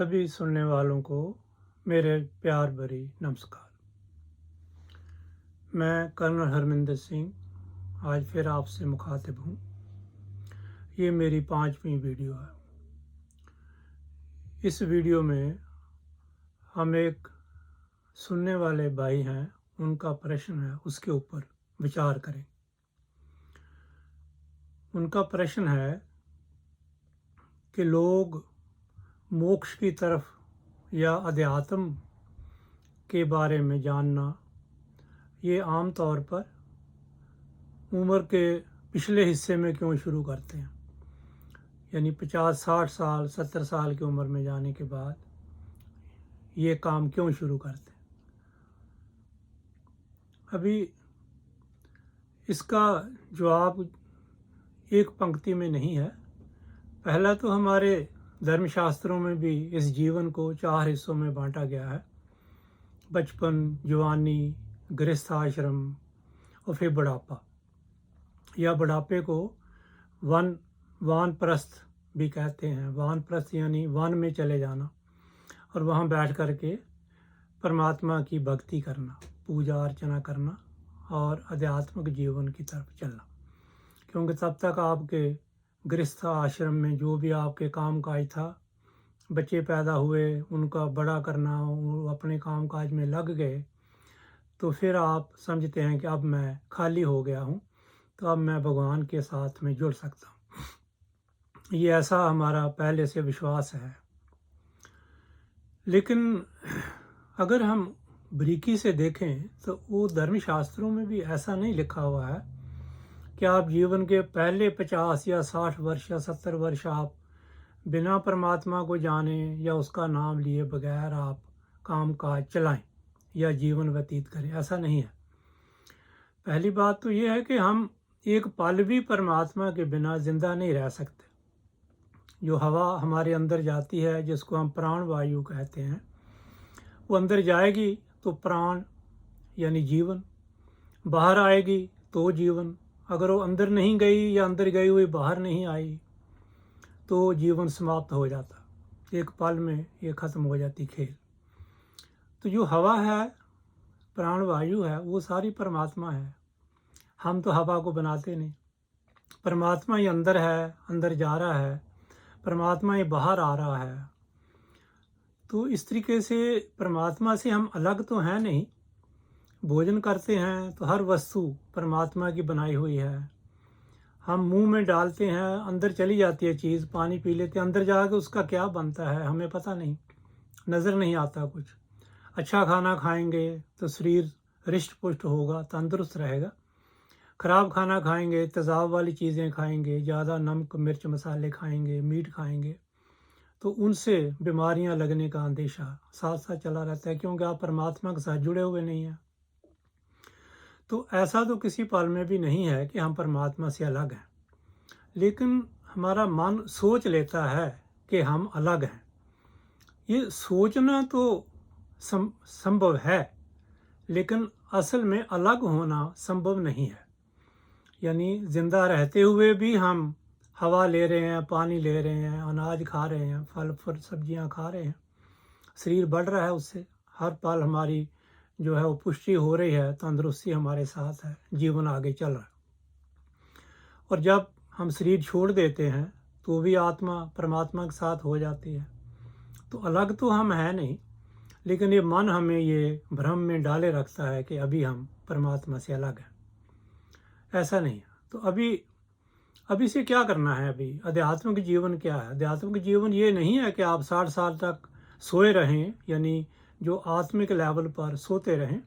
सभी सुनने वालों को मेरे प्यार भरी नमस्कार। मैं कर्नल हरमिंदर सिंह आज फिर आपसे मुखातिब हूँ। ये मेरी 5वीं वीडियो है। इस वीडियो में हम एक सुनने वाले भाई हैं, उनका प्रश्न है, उसके ऊपर विचार करें। उनका प्रश्न है कि लोग मोक्ष की तरफ या अध्यात्म के बारे में जानना ये आम तौर पर उम्र के पिछले हिस्से में क्यों शुरू करते हैं, यानी 50-60 साल 70 साल की उम्र में जाने के बाद ये काम क्यों शुरू करते हैं। अभी इसका जवाब एक पंक्ति में नहीं है। पहला तो हमारे धर्मशास्त्रों में भी इस जीवन को 4 हिस्सों में बांटा गया है: बचपन, जवानी, गृहस्थाश्रम और फिर बुढ़ापा, या बुढ़ापे को वानप्रस्थ भी कहते हैं। वानप्रस्थ यानी वन में चले जाना और वहाँ बैठ करके परमात्मा की भक्ति करना, पूजा अर्चना करना और आध्यात्मिक जीवन की तरफ चलना। क्योंकि तब तक आपके गृहस्थ आश्रम में जो भी आपके काम काज था, बच्चे पैदा हुए, उनका बड़ा करना, वो अपने काम काज में लग गए, तो फिर आप समझते हैं कि अब मैं खाली हो गया हूँ, तो अब मैं भगवान के साथ में जुड़ सकता हूँ। ये ऐसा हमारा पहले से विश्वास है। लेकिन अगर हम बारीकी से देखें तो वो धर्मशास्त्रों में भी ऐसा नहीं लिखा हुआ है कि आप जीवन के पहले 50 या 60 वर्ष या 70 वर्ष आप बिना परमात्मा को जाने या उसका नाम लिए बगैर आप काम काज चलाएं या जीवन व्यतीत करें। ऐसा नहीं है। पहली बात तो ये है कि हम एक पल भी परमात्मा के बिना जिंदा नहीं रह सकते। जो हवा हमारे अंदर जाती है, जिसको हम प्राण वायु कहते हैं, वो अंदर जाएगी तो प्राण यानी जीवन, बाहर आएगी तो जीवन। अगर वो अंदर नहीं गई या अंदर गई हुई बाहर नहीं आई तो जीवन समाप्त हो जाता, एक पल में ये खत्म हो जाती खेल। तो जो हवा है, प्राण वायु है, वो सारी परमात्मा है। हम तो हवा को बनाते नहीं। परमात्मा ही अंदर है, अंदर जा रहा है, परमात्मा ही बाहर आ रहा है। तो इस तरीके से परमात्मा से हम अलग तो हैं नहीं। भोजन करते हैं तो हर वस्तु परमात्मा की बनाई हुई है। हम मुंह में डालते हैं, अंदर चली जाती है चीज़, पानी पी लेते हैं, अंदर जाके उसका क्या बनता है हमें पता नहीं, नज़र नहीं आता कुछ। अच्छा खाना खाएंगे तो शरीर हृष्ट पुष्ट होगा, तंदुरुस्त रहेगा। ख़राब खाना खाएंगे, तेज़ाब वाली चीज़ें खाएंगे, ज़्यादा नमक मिर्च मसाले खाएंगे, मीट खाएंगे, तो उनसे बीमारियां लगने का अंदेशा साथ साथ चला रहता है, क्योंकि आप परमात्मा के साथ जुड़े हुए नहीं हैं। तो ऐसा तो किसी पल में भी नहीं है कि हम परमात्मा से अलग हैं, लेकिन हमारा मन सोच लेता है कि हम अलग हैं। ये सोचना तो संभव है, लेकिन असल में अलग होना संभव नहीं है। यानी जिंदा रहते हुए भी हम हवा ले रहे हैं, पानी ले रहे हैं, अनाज खा रहे हैं, फल सब्जियां खा रहे हैं, शरीर बढ़ रहा है, उससे हर पल हमारी जो है वो पुष्टि हो रही है, तंदुरुस्ती हमारे साथ है, जीवन आगे चल रहा है। और जब हम शरीर छोड़ देते हैं तो भी आत्मा परमात्मा के साथ हो जाती है। तो अलग तो हम हैं नहीं, लेकिन ये मन हमें ये भ्रम में डाले रखता है कि अभी हम परमात्मा से अलग हैं। ऐसा नहीं है। तो अभी से क्या करना है? अभी आध्यात्मिक जीवन क्या है? आध्यात्मिक जीवन ये नहीं है कि आप 60 साल तक सोए रहें, यानी जो आत्मिक लेवल पर सोते रहें,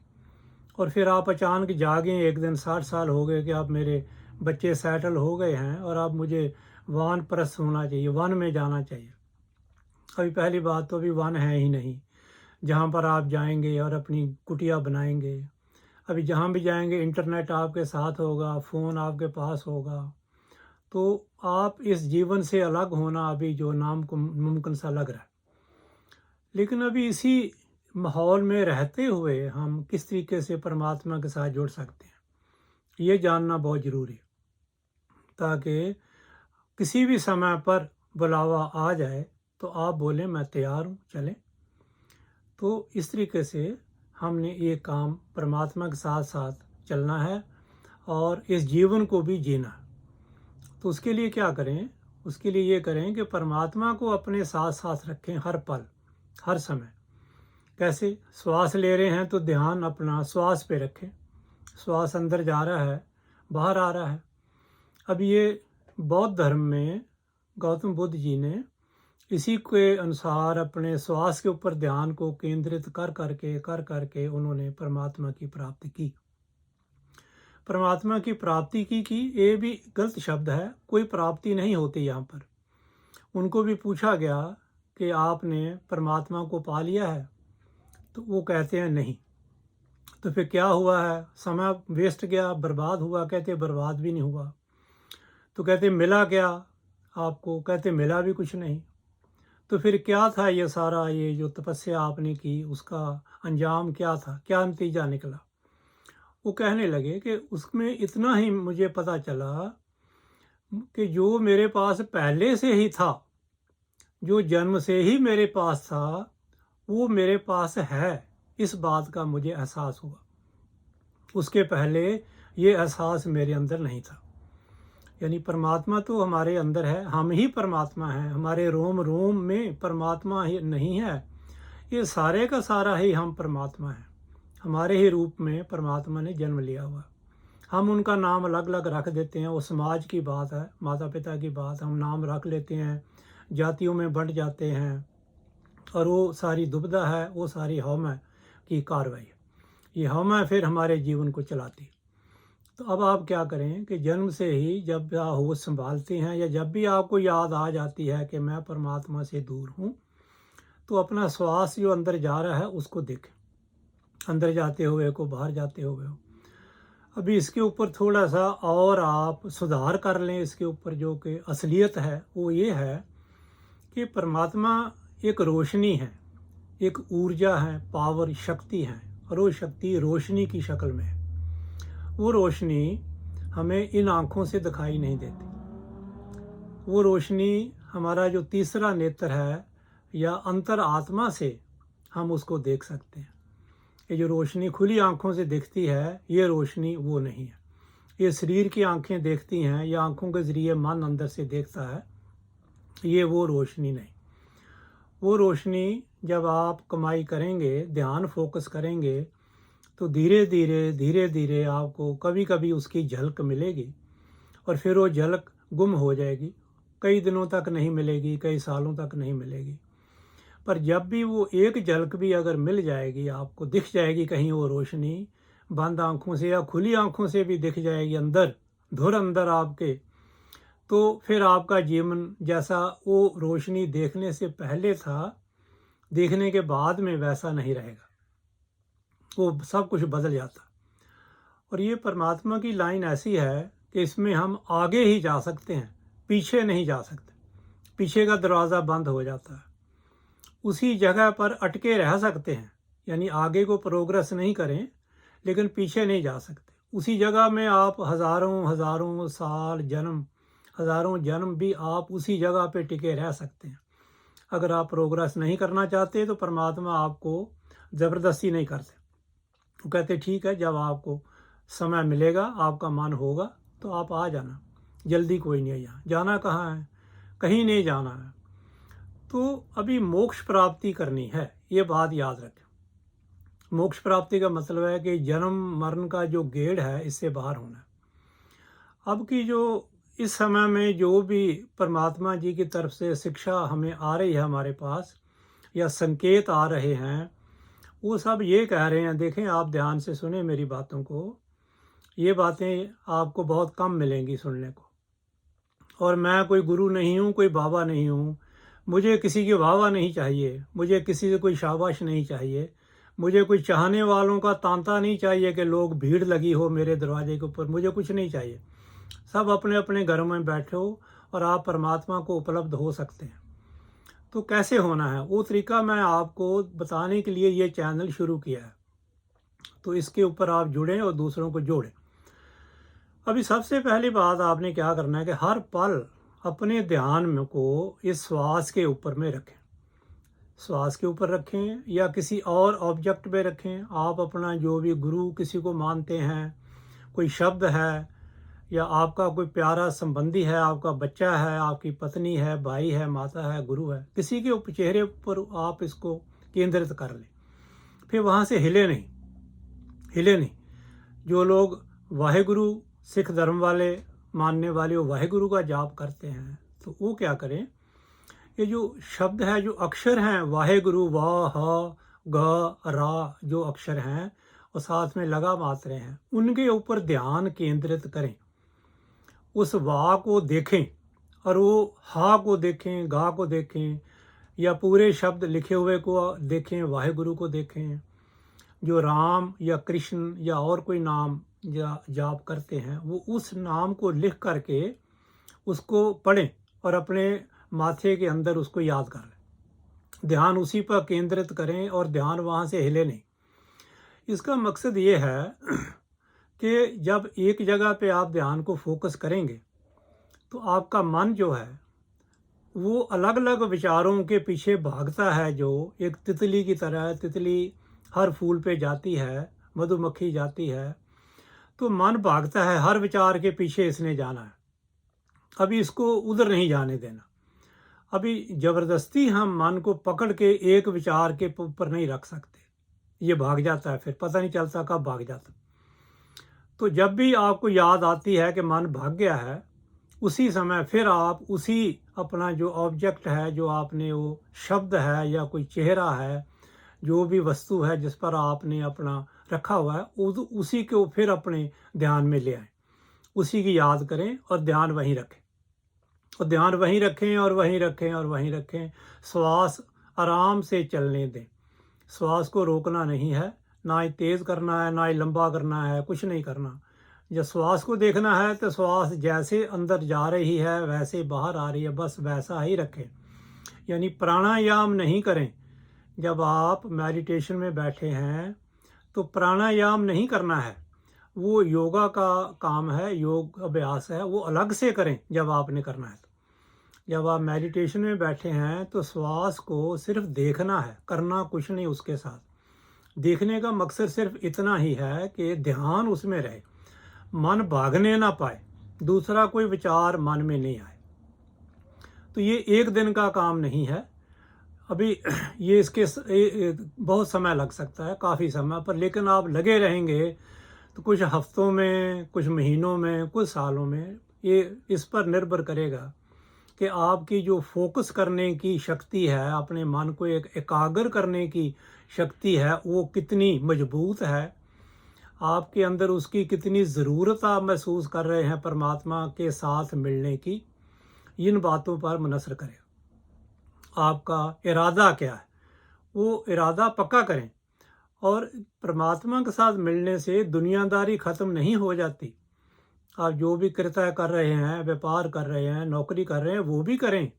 और फिर आप अचानक जागें एक दिन 60 साल हो गए कि आप मेरे बच्चे सेटल हो गए हैं और अब मुझे वानप्रस्थ होना चाहिए, वन में जाना चाहिए। अभी पहली बात तो अभी वन है ही नहीं जहाँ पर आप जाएंगे और अपनी कुटिया बनाएंगे। अभी जहाँ भी जाएंगे इंटरनेट आपके साथ होगा, फ़ोन आपके पास होगा, तो आप इस जीवन से अलग होना अभी जो नाम को मुमकिन सा लग रहा है। लेकिन अभी इसी माहौल में रहते हुए हम किस तरीके से परमात्मा के साथ जुड़ सकते हैं, ये जानना बहुत ज़रूरी है, ताकि किसी भी समय पर बुलावा आ जाए तो आप बोले मैं तैयार हूँ, चलें। तो इस तरीके से हमने ये काम परमात्मा के साथ साथ चलना है और इस जीवन को भी जीना है। तो उसके लिए क्या करें? उसके लिए ये करें कि परमात्मा को अपने साथ साथ रखें हर पल, हर समय। कैसे? श्वास ले रहे हैं तो ध्यान अपना श्वास पे रखें। श्वास अंदर जा रहा है, बाहर आ रहा है। अब ये बौद्ध धर्म में गौतम बुद्ध जी ने इसी के अनुसार अपने श्वास के ऊपर ध्यान को केंद्रित कर करके उन्होंने परमात्मा की प्राप्ति की। परमात्मा की प्राप्ति की ये भी गलत शब्द है, कोई प्राप्ति नहीं होती यहाँ पर। उनको भी पूछा गया कि आपने परमात्मा को पा लिया है? तो वो कहते हैं नहीं। तो फिर क्या हुआ है? समय वेस्ट गया, बर्बाद हुआ? कहते बर्बाद भी नहीं हुआ। तो कहते मिला क्या आपको? कहते मिला भी कुछ नहीं। तो फिर क्या था ये सारा, ये जो तपस्या आपने की, उसका अंजाम क्या था, क्या नतीजा निकला? वो कहने लगे कि उसमें इतना ही मुझे पता चला कि जो मेरे पास पहले से ही था, जो जन्म से ही मेरे पास था, वो मेरे पास है, इस बात का मुझे एहसास हुआ। उसके पहले ये एहसास मेरे अंदर नहीं था। यानी परमात्मा तो हमारे अंदर है, हम ही परमात्मा हैं, हमारे रोम रोम में परमात्मा ही नहीं है, ये सारे का सारा ही हम परमात्मा हैं। हमारे ही रूप में परमात्मा ने जन्म लिया हुआ। हम उनका नाम अलग अलग रख देते हैं, वो समाज की बात है, माता पिता की बात, हम नाम रख लेते हैं, जातियों में बंट जाते हैं, और वो सारी दुविधा है, वो सारी हौमा की कार्रवाई है। ये हौमा फिर हमारे जीवन को चलाती। तो अब आप क्या करें कि जन्म से ही जब आप होश संभालते हैं या जब भी आपको याद आ जाती है कि मैं परमात्मा से दूर हूँ, तो अपना श्वास जो अंदर जा रहा है उसको देखें, अंदर जाते हुए को, बाहर जाते हुए हो। अभी इसके ऊपर थोड़ा सा और आप सुधार कर लें। इसके ऊपर जो कि असलियत है वो ये है कि परमात्मा एक रोशनी है, एक ऊर्जा है, पावर, शक्ति है, और वो शक्ति रोशनी की शक्ल में है। वो रोशनी हमें इन आँखों से दिखाई नहीं देती। वो रोशनी हमारा जो तीसरा नेत्र है या अंतर आत्मा से हम उसको देख सकते हैं। ये जो रोशनी खुली आँखों से दिखती है, ये रोशनी वो नहीं है। ये शरीर की आँखें देखती हैं या आँखों के ज़रिए मन अंदर से देखता है, ये वो रोशनी नहीं। वो रोशनी जब आप कमाई करेंगे, ध्यान फोकस करेंगे, तो धीरे धीरे आपको कभी कभी उसकी झलक मिलेगी, और फिर वो झलक गुम हो जाएगी, कई दिनों तक नहीं मिलेगी, कई सालों तक नहीं मिलेगी। पर जब भी वो एक झलक भी अगर मिल जाएगी, आपको दिख जाएगी कहीं वो रोशनी, बंद आँखों से या खुली आँखों से भी दिख जाएगी अंदर, धुर अंदर आपके, तो फिर आपका जीवन जैसा वो रोशनी देखने से पहले था, देखने के बाद में वैसा नहीं रहेगा, वो सब कुछ बदल जाता। और ये परमात्मा की लाइन ऐसी है कि इसमें हम आगे ही जा सकते हैं, पीछे नहीं जा सकते। पीछे का दरवाज़ा बंद हो जाता है, उसी जगह पर अटके रह सकते हैं। यानी आगे को प्रोग्रेस नहीं करें, लेकिन पीछे नहीं जा सकते। उसी जगह में आप हज़ारों साल, हज़ारों जन्म भी आप उसी जगह पे टिके रह सकते हैं। अगर आप प्रोग्रेस नहीं करना चाहते तो परमात्मा आपको ज़बरदस्ती नहीं करते। वो कहते ठीक है, जब आपको समय मिलेगा, आपका मन होगा तो आप आ जाना, जल्दी कोई नहीं है। यहाँ जाना कहाँ है? कहीं नहीं जाना है। तो अभी मोक्ष प्राप्ति करनी है, ये बात याद रखें। मोक्ष प्राप्ति का मतलब है कि जन्म मरण का जो गेड़ है, इससे बाहर होना है। अब की जो इस समय में जो भी परमात्मा जी की तरफ से शिक्षा हमें आ रही है हमारे पास, या संकेत आ रहे हैं, वो सब ये कह रहे हैं, देखें आप ध्यान से सुने मेरी बातों को, ये बातें आपको बहुत कम मिलेंगी सुनने को। और मैं कोई गुरु नहीं हूँ, कोई बाबा नहीं हूँ, मुझे किसी की वाहवा नहीं चाहिए, मुझे किसी से कोई शाबाश नहीं चाहिए, मुझे कोई चाहने वालों का तांता नहीं चाहिए कि लोग भीड़ लगी हो मेरे दरवाजे के ऊपर, मुझे कुछ नहीं चाहिए। सब अपने अपने घरों में बैठो और आप परमात्मा को उपलब्ध हो सकते हैं। तो कैसे होना है वो तरीका मैं आपको बताने के लिए ये चैनल शुरू किया है। तो इसके ऊपर आप जुड़ें और दूसरों को जोड़ें। अभी सबसे पहली बात आपने क्या करना है कि हर पल अपने ध्यान में को इस श्वास के ऊपर में रखें। श्वास के ऊपर रखें या किसी और ऑब्जेक्ट पे रखें। आप अपना जो भी गुरु किसी को मानते हैं, कोई शब्द है या आपका कोई प्यारा संबंधी है, आपका बच्चा है, आपकी पत्नी है, भाई है, माता है, गुरु है, किसी के चेहरे पर आप इसको केंद्रित कर लें। फिर वहाँ से हिले नहीं। जो लोग वाहेगुरु सिख धर्म वाले मानने वाले वो वाहेगुरु का जाप करते हैं, तो वो क्या करें, ये जो शब्द है, जो अक्षर हैं, वाहेगुरु, वाह, ह, ग, रा, जो अक्षर हैं और साथ में लगा मात्रें हैं, उनके ऊपर ध्यान केंद्रित करें। उस वाह को देखें और वो हा को देखें, गा को देखें, या पूरे शब्द लिखे हुए को देखें, वाहेगुरु को देखें। जो राम या कृष्ण या और कोई नाम जाप करते हैं, वो उस नाम को लिख करके उसको पढ़ें और अपने माथे के अंदर उसको याद कर लें। ध्यान उसी पर केंद्रित करें और ध्यान वहाँ से हिले नहीं। इसका मकसद ये है कि जब एक जगह पे आप ध्यान को फोकस करेंगे तो आपका मन जो है वो अलग अलग विचारों के पीछे भागता है। जो एक तितली की तरह, तितली हर फूल पे जाती है, मधुमक्खी जाती है, तो मन भागता है, हर विचार के पीछे इसने जाना है, अभी इसको उधर नहीं जाने देना। अभी ज़बरदस्ती हम मन को पकड़ के एक विचार के ऊपर नहीं रख सकते, ये भाग जाता है, फिर पता नहीं चलता कब भाग जाता। तो जब भी आपको याद आती है कि मन भाग गया है, उसी समय फिर आप उसी अपना जो ऑब्जेक्ट है, जो आपने वो शब्द है या कोई चेहरा है, जो भी वस्तु है जिस पर आपने अपना रखा हुआ है, उसी को फिर अपने ध्यान में ले आए, उसी की याद करें और ध्यान वहीं रखें। और ध्यान वहीं रखें और वहीं रखें और वहीं रखें। श्वास आराम से चलने दें। श्वास को रोकना नहीं है, ना ही तेज़ करना है, ना ही लंबा करना है, कुछ नहीं करना। जब श्वास को देखना है तो श्वास जैसे अंदर जा रही है वैसे बाहर आ रही है, बस वैसा ही रखें। यानी प्राणायाम नहीं करें। जब आप मेडिटेशन में बैठे हैं तो प्राणायाम नहीं करना है, वो योगा का काम है, योग अभ्यास है, वो अलग से करें जब आपने करना है। जब आप मेडिटेशन में बैठे हैं तो श्वास को सिर्फ देखना है, करना कुछ नहीं उसके साथ। देखने का मकसद सिर्फ इतना ही है कि ध्यान उसमें रहे, मन भागने ना पाए, दूसरा कोई विचार मन में नहीं आए। तो ये एक दिन का काम नहीं है, अभी ये इसके बहुत समय लग सकता है, काफ़ी समय पर, लेकिन आप लगे रहेंगे तो कुछ हफ्तों में, कुछ महीनों में, कुछ सालों में, ये इस पर निर्भर करेगा कि आपकी जो फोकस करने की शक्ति है, अपने मन को एक एकाग्र करने की शक्ति है, वो कितनी मजबूत है, आपके अंदर उसकी कितनी ज़रूरत आप महसूस कर रहे हैं परमात्मा के साथ मिलने की। इन बातों पर मुनसर करें। आपका इरादा क्या है, वो इरादा पक्का करें। और परमात्मा के साथ मिलने से दुनियादारी ख़त्म नहीं हो जाती। आप जो भी कृत्य कर रहे हैं, व्यापार कर रहे हैं, नौकरी कर रहे हैं, वो भी करें,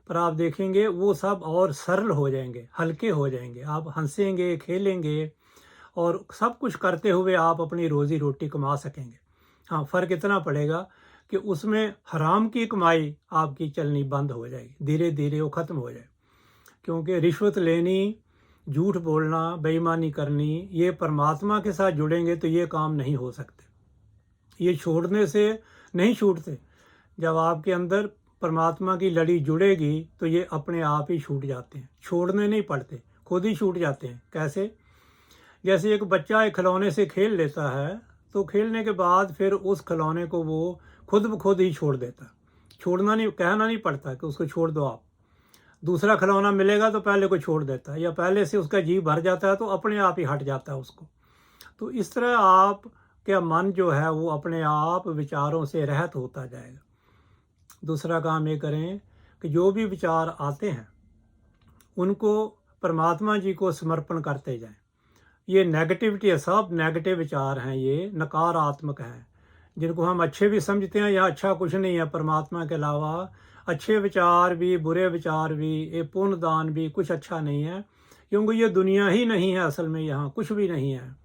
पर आप देखेंगे वो सब और सरल हो जाएंगे, हल्के हो जाएंगे। आप हंसेंगे, खेलेंगे और सब कुछ करते हुए आप अपनी रोज़ी रोटी कमा सकेंगे। हाँ, फ़र्क इतना पड़ेगा कि उसमें हराम की कमाई आपकी चलनी बंद हो जाएगी, धीरे धीरे वो ख़त्म हो जाए। क्योंकि रिश्वत लेनी, झूठ बोलना, बेईमानी करनी, ये परमात्मा के साथ जुड़ेंगे तो ये काम नहीं हो सकते। ये छोड़ने से नहीं छूटते। जब आपके अंदर परमात्मा की लड़ी जुड़ेगी तो ये अपने आप ही छूट जाते हैं, छोड़ने नहीं पड़ते, खुद ही छूट जाते हैं। कैसे? जैसे एक बच्चा एक खिलौने से खेल लेता है, तो खेलने के बाद फिर उस खिलौने को वो खुद ब खुद ही छोड़ देता है, छोड़ना नहीं, कहना नहीं पड़ता कि उसको छोड़ दो आप। दूसरा खिलौना मिलेगा तो पहले को छोड़ देता है, या पहले से उसका जी भर जाता है तो अपने आप ही हट जाता है उसको। तो इस तरह आप क्या मन जो है वो अपने आप विचारों से रहित होता जाएगा। दूसरा काम ये करें कि जो भी विचार आते हैं उनको परमात्मा जी को समर्पण करते जाएं। ये नेगेटिविटी है, सब नेगेटिव विचार हैं, ये नकारात्मक हैं, जिनको हम अच्छे भी समझते हैं या अच्छा कुछ नहीं है परमात्मा के अलावा। अच्छे विचार भी, बुरे विचार भी, ये पुण्य दान भी कुछ अच्छा नहीं है, क्योंकि ये दुनिया ही नहीं है, असल में यहाँ कुछ भी नहीं है।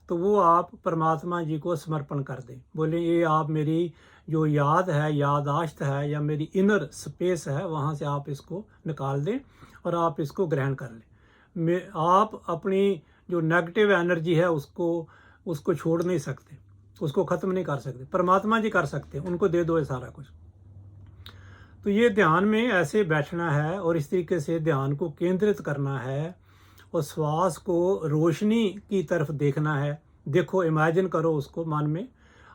तो वो आप परमात्मा जी को समर्पण कर दें। बोले ये आप मेरी जो याद है, यादाश्त है, या मेरी इनर स्पेस है, वहाँ से आप इसको निकाल दें और आप इसको ग्रहण कर लें। आप अपनी जो नेगेटिव एनर्जी है उसको छोड़ नहीं सकते, उसको ख़त्म नहीं कर सकते। परमात्मा जी कर सकते हैं, उनको दे दो ये सारा कुछ। तो ये ध्यान में ऐसे बैठना है और इस तरीके से ध्यान को केंद्रित करना है और श्वास को रोशनी की तरफ देखना है। देखो, इमेजिन करो उसको मन में,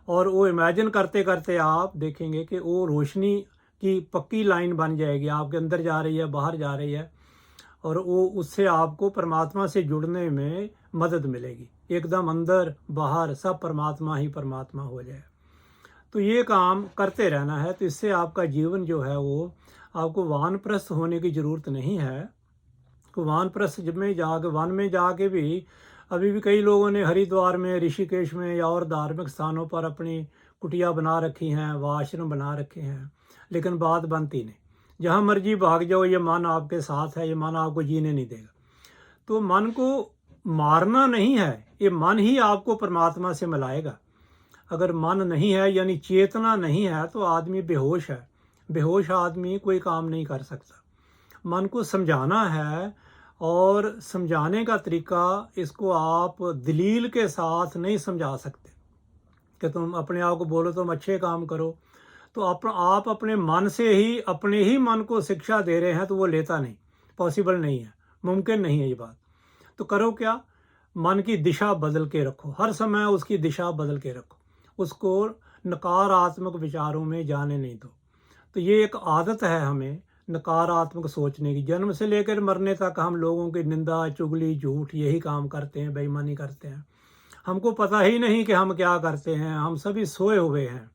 और वो इमेजिन करते करते आप देखेंगे कि वो रोशनी की पक्की लाइन बन जाएगी, आपके अंदर जा रही है, बाहर जा रही है, और वो उससे आपको परमात्मा से जुड़ने में मदद मिलेगी। एकदम अंदर बाहर सब परमात्मा ही परमात्मा हो जाए। तो ये काम करते रहना है। तो इससे आपका जीवन जो है वो, आपको वानप्रस्थ होने की ज़रूरत नहीं है। तो वानप्रस्थ वन में जाके भी अभी भी कई लोगों ने हरिद्वार में, ऋषिकेश में या और धार्मिक स्थानों पर अपनी कुटिया बना रखी हैं, व आश्रम बना रखे हैं, लेकिन बात बनती नहीं। जहाँ मर्जी भाग जाओ, ये मन आपके साथ है, ये मन आपको जीने नहीं देगा। तो मन को मारना नहीं है, ये मन ही आपको परमात्मा से मिलाएगा। अगर मन नहीं है यानी चेतना नहीं है तो आदमी बेहोश है। बेहोश आदमी कोई काम नहीं कर सकता। मन को समझाना है, और समझाने का तरीका, इसको आप दलील के साथ नहीं समझा सकते कि तुम अपने आप को बोलो तुम अच्छे काम करो। तो आप अपने मन से ही अपने ही मन को शिक्षा दे रहे हैं, तो वो लेता नहीं, पॉसिबल नहीं है, मुमकिन नहीं है ये बात। तो करो क्या, मन की दिशा बदल के रखो, हर समय उसकी दिशा बदल के रखो, उसको नकारात्मक विचारों में जाने नहीं दो। तो ये एक आदत है हमें नकारात्मक सोचने की। जन्म से लेकर मरने तक हम लोगों की निंदा, चुगली, झूठ यही काम करते हैं, बेईमानी करते हैं। हमको पता ही नहीं कि हम क्या करते हैं। हम सभी सोए हुए हैं।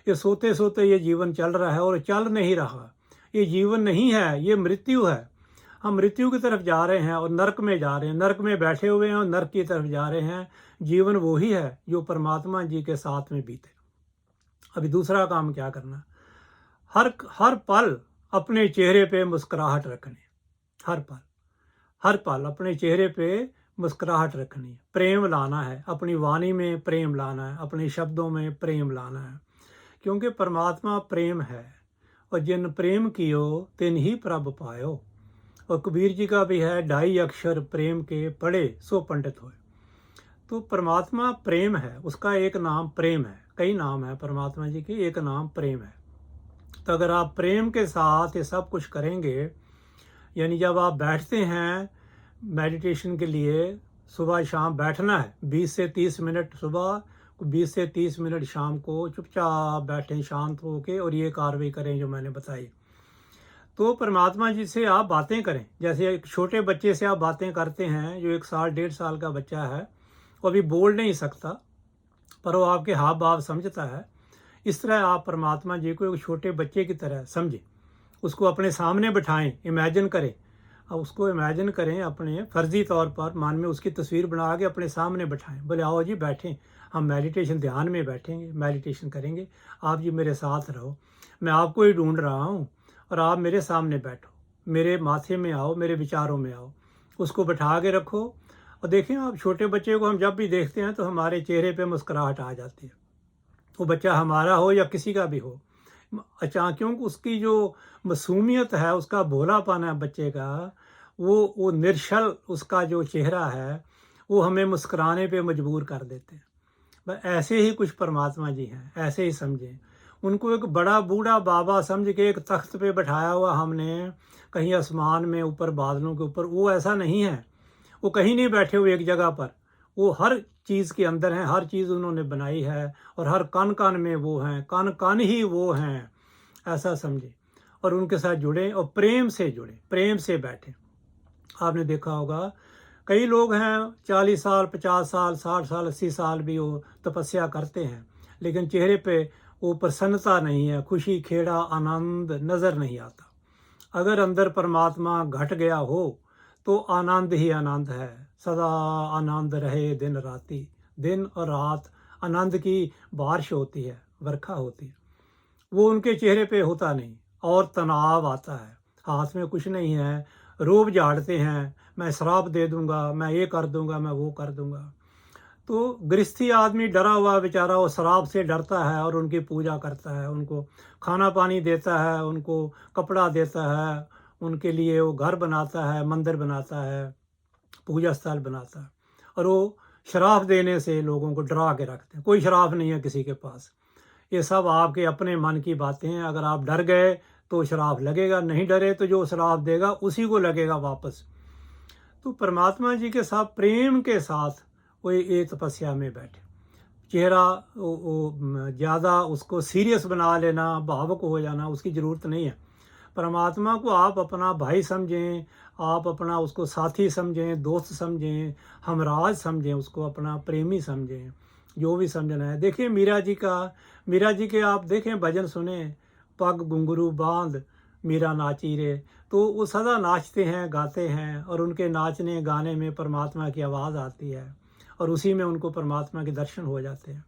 ये सोते सोते ये जीवन चल रहा है और चल नहीं रहा। ये जीवन नहीं है, ये मृत्यु है। हम मृत्यु की तरफ जा रहे हैं और नरक में जा रहे हैं। नरक में बैठे हुए हैं और नरक की तरफ जा रहे हैं। जीवन वही है जो परमात्मा जी के साथ में बीते। अभी दूसरा काम क्या करना, हर पल अपने चेहरे पे मुस्कुराहट रखनी। हर पल अपने चेहरे पे मुस्कुराहट रखनी है। प्रेम लाना है, अपनी वाणी में प्रेम लाना है, अपने शब्दों में प्रेम लाना है, क्योंकि परमात्मा प्रेम है। और जिन प्रेम कियो तिन ही प्रभ पायो। और कबीर जी का भी है, 2.5 अक्षर प्रेम के पढ़े सो पंडित होए। तो परमात्मा प्रेम है, उसका एक नाम प्रेम है। कई नाम है परमात्मा जी के, एक नाम प्रेम है। तो अगर आप प्रेम के साथ ये सब कुछ करेंगे, यानी जब आप बैठते हैं मेडिटेशन के लिए, सुबह शाम बैठना है, 20 से 30 मिनट सुबह, 20 से 30 मिनट शाम को चुपचाप बैठें शांत होके, और ये कार्रवाई करें जो मैंने बताई। तो परमात्मा जी से आप बातें करें, जैसे एक छोटे बच्चे से आप बातें करते हैं, जो 1 साल 1.5 साल का बच्चा है, वो अभी बोल नहीं सकता पर वो आपके हाव भाव समझता है। इस तरह आप परमात्मा जी को एक छोटे बच्चे की तरह समझें, उसको अपने सामने बिठाएं, इमेजिन करें। अब उसको इमेजिन करें, अपने फर्जी तौर पर मन में उसकी तस्वीर बना के अपने सामने बिठाएं। बोले आओ जी बैठें, हम मेडिटेशन ध्यान में बैठेंगे, मेडिटेशन करेंगे, आप जी मेरे साथ रहो, मैं आपको ही ढूंढ रहा हूँ और आप मेरे सामने बैठो, मेरे माथे में आओ, मेरे विचारों में आओ। उसको बैठा के रखो और देखें, आप छोटे बच्चे को हम जब भी देखते हैं तो हमारे चेहरे पे मुस्कुराहट आ जाती है। वो बच्चा हमारा हो या किसी का भी हो, क्योंकि उसकी जो मासूमियत है, उसका भोलापन है बच्चे का, वो निरछल उसका जो चेहरा है, वो हमें मुस्कुराने पे मजबूर कर देते हैं। बस ऐसे ही कुछ परमात्मा जी हैं, ऐसे ही समझें। उनको एक बड़ा बूढ़ा बाबा समझ के एक तख्त पे बैठाया हुआ हमने, कहीं आसमान में ऊपर बादलों के ऊपर, वो ऐसा नहीं है। वो कहीं नहीं बैठे हुए एक जगह पर, वो हर चीज़ के अंदर हैं, हर चीज़ उन्होंने बनाई है, और हर कण कण में वो हैं, कण कण ही वो हैं, ऐसा समझे। और उनके साथ जुड़े और प्रेम से जुड़े, प्रेम से बैठे। आपने देखा होगा कई लोग हैं 40 साल, 50 साल, 60 साल, 80 साल भी वो तपस्या करते हैं, लेकिन चेहरे पे वो प्रसन्नता नहीं है, खुशी, खेड़ा, आनंद नज़र नहीं आता। अगर अंदर परमात्मा घट गया हो तो आनंद ही आनंद है। सदा आनंद रहे दिन राती, दिन और रात आनंद की बारिश होती है, वर्षा होती है। वो उनके चेहरे पे होता नहीं, और तनाव आता है, हाथ में कुछ नहीं है, रोब झाड़ते हैं, मैं श्राप दे दूंगा, मैं ये कर दूंगा, मैं वो कर दूंगा। तो गृहस्थी आदमी डरा हुआ बेचारा, वो शराब से डरता है और उनकी पूजा करता है, उनको खाना पानी देता है, उनको कपड़ा देता है, उनके लिए वो घर बनाता है, मंदिर बनाता है, पूजा स्थल बनाता है, और वो शराब देने से लोगों को डरा के रखते हैं। कोई शराब नहीं है किसी के पास। ये सब आपके अपने मन की बातें हैं। अगर आप डर गए तो शराब लगेगा, नहीं डरे तो जो शराब देगा उसी को लगेगा वापस। तो परमात्मा जी के साथ प्रेम के साथ वो ये तपस्या में बैठे। चेहरा ज़्यादा उसको सीरियस बना लेना, भावुक हो जाना, उसकी ज़रूरत नहीं है। परमात्मा को आप अपना भाई समझें, आप अपना उसको साथी समझें, दोस्त समझें, हमराज समझें, उसको अपना प्रेमी समझें, जो भी समझना है। देखिए मीरा जी के आप देखें भजन सुने, पग घुंघरू बांध मीरा नाची रे, तो वो सदा नाचते हैं, गाते हैं, और उनके नाचने गाने में परमात्मा की आवाज़ आती है, और उसी में उनको परमात्मा के दर्शन हो जाते हैं।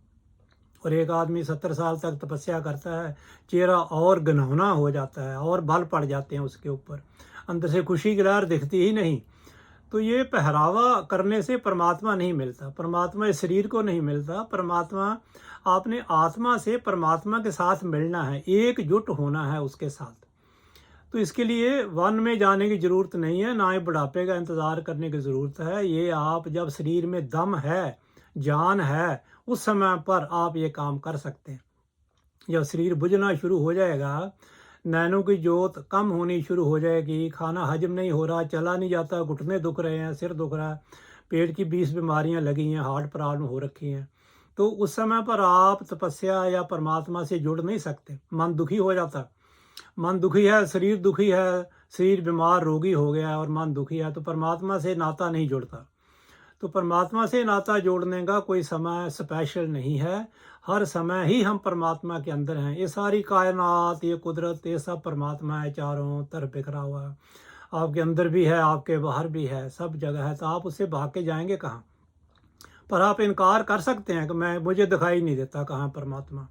और एक आदमी 70 साल तक तपस्या करता है, चेहरा और घनौना हो जाता है, और बल पड़ जाते हैं उसके ऊपर, अंदर से खुशी की लहर दिखती ही नहीं। तो ये पहरावा करने से परमात्मा नहीं मिलता, परमात्मा इस शरीर को नहीं मिलता। परमात्मा आपने आत्मा से परमात्मा के साथ मिलना है, एकजुट होना है उसके साथ। तो इसके लिए वन में जाने की ज़रूरत नहीं है, ना ही बुढ़ापे का इंतज़ार करने की ज़रूरत है। ये आप जब शरीर में दम है, जान है, उस समय पर आप ये काम कर सकते हैं। जब शरीर बुझना शुरू हो जाएगा, नैनों की जोत कम होनी शुरू हो जाएगी, खाना हजम नहीं हो रहा, चला नहीं जाता, घुटने दुख रहे हैं, सिर दुख रहा है, पेट की 20 बीमारियां लगी हैं, हार्ट प्रॉब्लम हो रखी हैं, तो उस समय पर आप तपस्या या परमात्मा से जुड़ नहीं सकते। मन दुखी हो जाता, मन दुखी है, शरीर दुखी है, शरीर बीमार रोगी हो गया है और मन दुखी है, तो परमात्मा से नाता नहीं जुड़ता। तो परमात्मा से नाता जोड़ने का कोई समय स्पेशल नहीं है, हर समय ही हम परमात्मा के अंदर हैं। ये सारी कायनात, ये कुदरत, ये सब परमात्मा है, चारों तरफ बिखरा हुआ है। आपके अंदर भी है, आपके बाहर भी है, सब जगह है। तो आप उससे भाग के जाएंगे कहाँ? पर आप इनकार कर सकते हैं कि मुझे दिखाई नहीं देता कहाँ परमात्मा।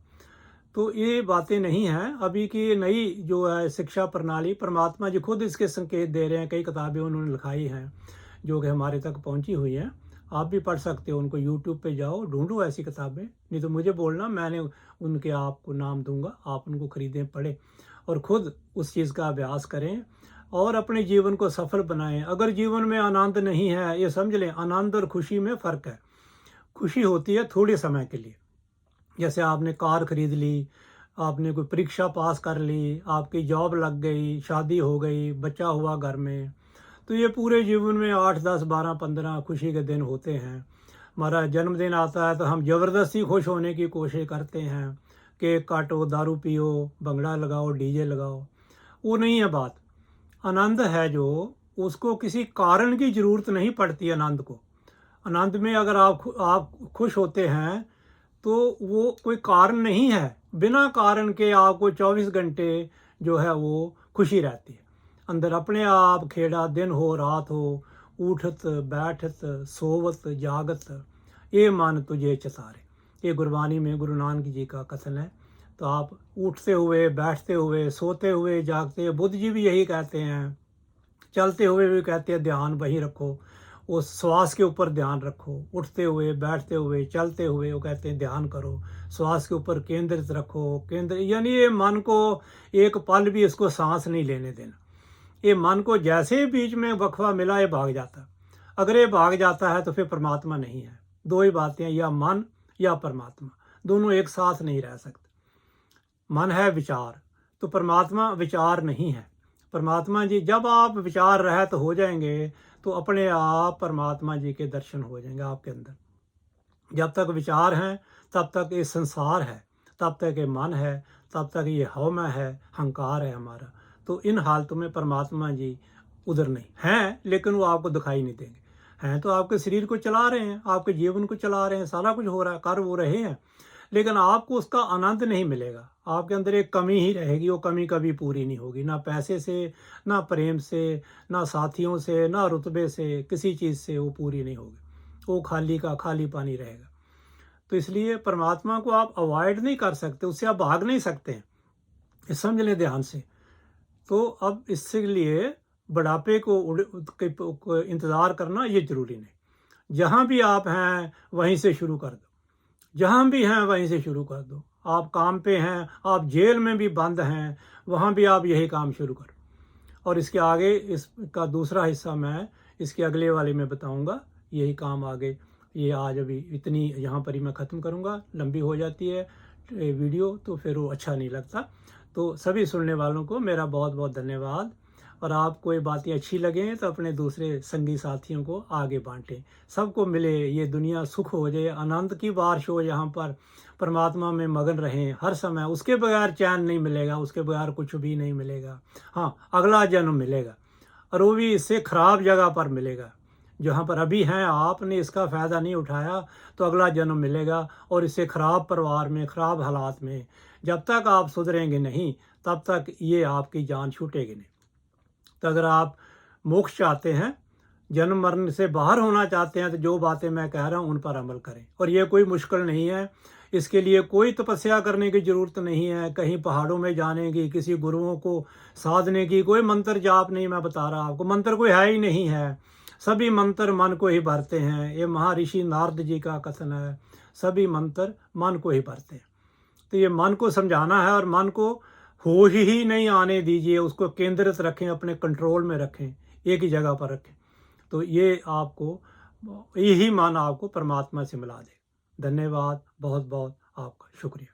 तो ये बातें नहीं हैं। अभी की नई जो है शिक्षा प्रणाली, परमात्मा जी खुद इसके संकेत दे रहे हैं। कई किताबें उन्होंने लिखाई हैं जो कि हमारे तक पहुंची हुई हैं, आप भी पढ़ सकते हो उनको। यूट्यूब पे जाओ, ढूंढो ऐसी किताबें, नहीं तो मुझे बोलना, मैंने उनके आपको नाम दूंगा, आप उनको खरीदें, पढ़ें और ख़ुद उस चीज़ का अभ्यास करें और अपने जीवन को सफल बनाएं। अगर जीवन में आनंद नहीं है, ये समझ लें, आनंद और खुशी में फ़र्क है। खुशी होती है थोड़े समय के लिए, जैसे आपने कार खरीद ली, आपने कोई परीक्षा पास कर ली, आपकी जॉब लग गई, शादी हो गई, बच्चा हुआ घर में, तो ये पूरे जीवन में 8, 10, 12, 15 खुशी के दिन होते हैं। हमारा जन्मदिन आता है तो हम ज़बरदस्ती खुश होने की कोशिश करते हैं, केक काटो, दारू पियो, भंगड़ा लगाओ, डीजे लगाओ। वो नहीं है बात। आनंद है जो, उसको किसी कारण की ज़रूरत नहीं पड़ती। आनंद को, आनंद में अगर आप खुश होते हैं तो वो कोई कारण नहीं है, बिना कारण के आपको 24 घंटे जो है वो खुशी रहती है अंदर। अपने आप खेड़ा दिन हो रात हो, उठत बैठत सोवत जागत, ये मन तुझे चितारे। ये गुरबानी में गुरु नानक जी का कथन है। तो आप उठते हुए, बैठते हुए, सोते हुए, जागते हुए, बुद्ध जी भी यही कहते हैं, चलते हुए भी कहते हैं ध्यान वहीं रखो, उस श्वास के ऊपर ध्यान रखो। उठते हुए, बैठते हुए, चलते हुए वो कहते हैं ध्यान करो, श्वास के ऊपर केंद्रित रखो। केंद्र यानी ये मन को एक पल भी इसको सांस नहीं लेने देना। ये मन को जैसे ही बीच में वक्फा मिला, ये भाग जाता। अगर ये भाग जाता है तो फिर परमात्मा नहीं है। दो ही बातें, या मन या परमात्मा, दोनों एक साथ नहीं रह सकते। मन है विचार, तो परमात्मा विचार नहीं है। परमात्मा जी जब आप विचार रहित हो जाएंगे तो अपने आप परमात्मा जी के दर्शन हो जाएंगे आपके अंदर। जब तक विचार हैं तब तक ये संसार है, तब तक ये मन है, तब तक ये हौमा है, हंकार है हमारा। तो इन हालतों में परमात्मा जी उधर नहीं हैं, लेकिन वो आपको दिखाई नहीं देंगे। हैं तो आपके शरीर को चला रहे हैं, आपके जीवन को चला रहे हैं, सारा कुछ हो रहा है, कर वो रहे हैं, लेकिन आपको उसका आनंद नहीं मिलेगा। आपके अंदर एक कमी ही रहेगी, वो कमी कभी पूरी नहीं होगी, ना पैसे से, ना प्रेम से, ना साथियों से, ना रुतबे से, किसी चीज़ से वो पूरी नहीं होगी। वो खाली का खाली पानी रहेगा। तो इसलिए परमात्मा को आप अवॉइड नहीं कर सकते, उससे आप भाग नहीं सकते हैं, ये समझ लें ध्यान से। तो अब इसके लिए बुढ़ापे को इंतज़ार करना ये ज़रूरी नहीं। जहाँ भी आप हैं वहीं से शुरू कर दो, जहाँ भी हैं वहीं से शुरू कर दो। आप काम पे हैं, आप जेल में भी बंद हैं, वहाँ भी आप यही काम शुरू करो। और इसके आगे इसका दूसरा हिस्सा मैं इसके अगले वाले में बताऊंगा। यही काम आगे, ये आज अभी इतनी यहाँ पर ही मैं ख़त्म करूँगा, लंबी हो जाती है वीडियो तो फिर वो अच्छा नहीं लगता। तो सभी सुनने वालों को मेरा बहुत बहुत धन्यवाद। और आपको ये बातें अच्छी लगें तो अपने दूसरे संगी साथियों को आगे बांटें, सबको मिले, ये दुनिया सुख हो जाए, आनंद की बारिश हो, यहाँ पर परमात्मा में मगन रहें हर समय। उसके बगैर चैन नहीं मिलेगा, उसके बगैर कुछ भी नहीं मिलेगा। हाँ, अगला जन्म मिलेगा, और वो भी इससे ख़राब जगह पर मिलेगा। जहाँ पर अभी हैं आपने इसका फ़ायदा नहीं उठाया तो अगला जन्म मिलेगा, और इससे ख़राब परिवार में, ख़राब हालात में। जब तक आप सुधरेंगे नहीं तब तक ये आपकी जान छूटेगी नहीं। तो अगर आप मोक्ष चाहते हैं, जन्म मरण से बाहर होना चाहते हैं, तो जो बातें मैं कह रहा हूँ उन पर अमल करें। और ये कोई मुश्किल नहीं है, इसके लिए कोई तपस्या करने की ज़रूरत नहीं है, कहीं पहाड़ों में जाने की, किसी गुरुओं को साधने की, कोई मंत्र जाप नहीं। मैं बता रहा आपको, मंत्र कोई है ही नहीं है, सभी मंत्र मन को ही भरते हैं। ये महर्षि नारद जी का कथन है, सभी मंत्र मन को ही भरते हैं। तो ये मन को समझाना है, और मन को होश ही नहीं आने दीजिए, उसको केंद्रित रखें, अपने कंट्रोल में रखें, एक ही जगह पर रखें। तो ये आपको, यही मन आपको परमात्मा से मिला दे। धन्यवाद, बहुत बहुत आपका शुक्रिया।